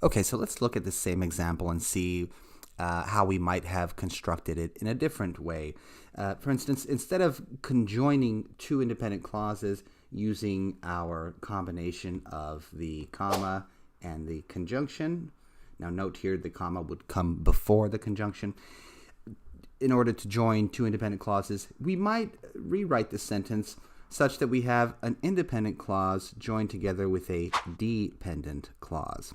Okay, so let's look at the same example and see how we might have constructed it in a different way. For instance, instead of conjoining two independent clauses using our combination of the comma and the conjunction, now note here the comma would come before the conjunction. In order to join two independent clauses, we might rewrite the sentence such that we have an independent clause joined together with a dependent clause.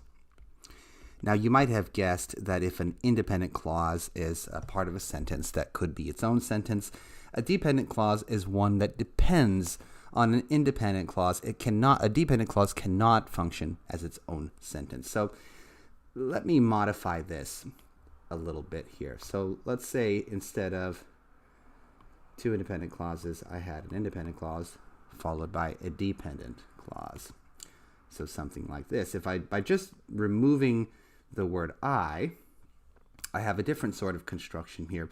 Now, you might have guessed that if an independent clause is a part of a sentence that could be its own sentence, a dependent clause is one that depends on an independent clause. A dependent clause cannot function as its own sentence. So let me modify this a little bit here. So let's say instead of two independent clauses, I had an independent clause followed by a dependent clause. So something like this. If by just removing the word I have a different sort of construction here.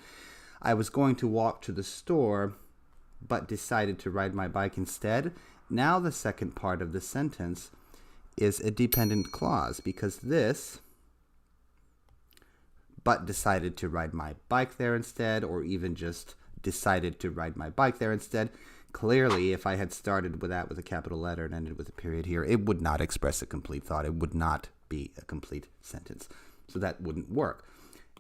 I was going to walk to the store, but decided to ride my bike instead. Now the second part of the sentence is a dependent clause, because this, but decided to ride my bike there instead, or even just decided to ride my bike there instead. Clearly, if I had started with that with a capital letter and ended with a period here, it would not express a complete thought. It would not be a complete sentence. So that wouldn't work.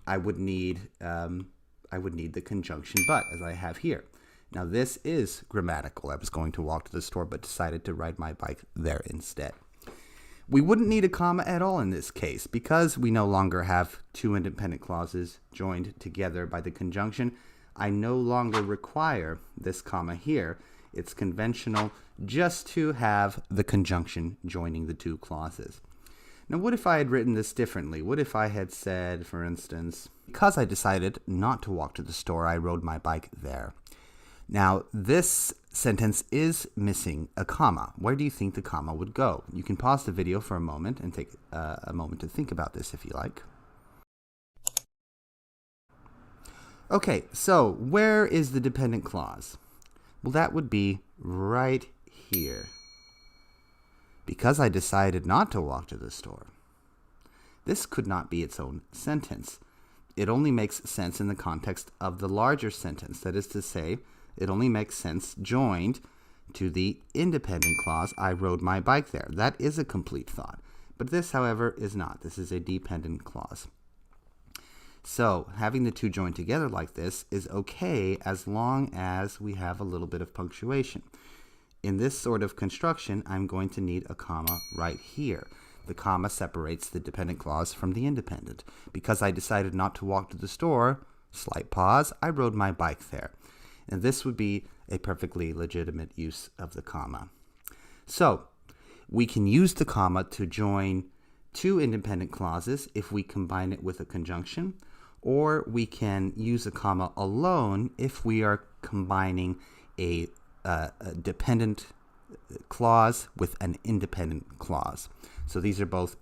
I would need the conjunction but, as I have here. Now this is grammatical. I was going to walk to the store but decided to ride my bike there instead. We wouldn't need a comma at all in this case because we no longer have two independent clauses joined together by the conjunction. I no longer require this comma here. It's conventional just to have the conjunction joining the two clauses. Now, what if I had written this differently? What if I had said, for instance, because I decided not to walk to the store, I rode my bike there. Now, this sentence is missing a comma. Where do you think the comma would go? You can pause the video for a moment and take a moment to think about this if you like. Okay, so where is the dependent clause? Well, that would be right here. Because I decided not to walk to the store. This could not be its own sentence. It only makes sense in the context of the larger sentence. That is to say, it only makes sense joined to the independent clause, I rode my bike there. That is a complete thought. But this, however, is not. This is a dependent clause. So having the two joined together like this is okay as long as we have a little bit of punctuation. In this sort of construction, I'm going to need a comma right here. The comma separates the dependent clause from the independent. Because I decided not to walk to the store, slight pause, I rode my bike there. And this would be a perfectly legitimate use of the comma. So we can use the comma to join two independent clauses if we combine it with a conjunction, or we can use a comma alone if we are combining a dependent clause with an independent clause. So these are both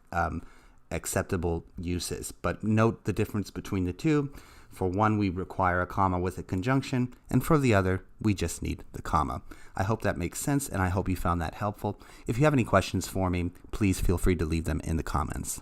acceptable uses, but note the difference between the two. For one, we require a comma with a conjunction, and for the other, we just need the comma. I hope that makes sense, and I hope you found that helpful. If you have any questions for me, please feel free to leave them in the comments.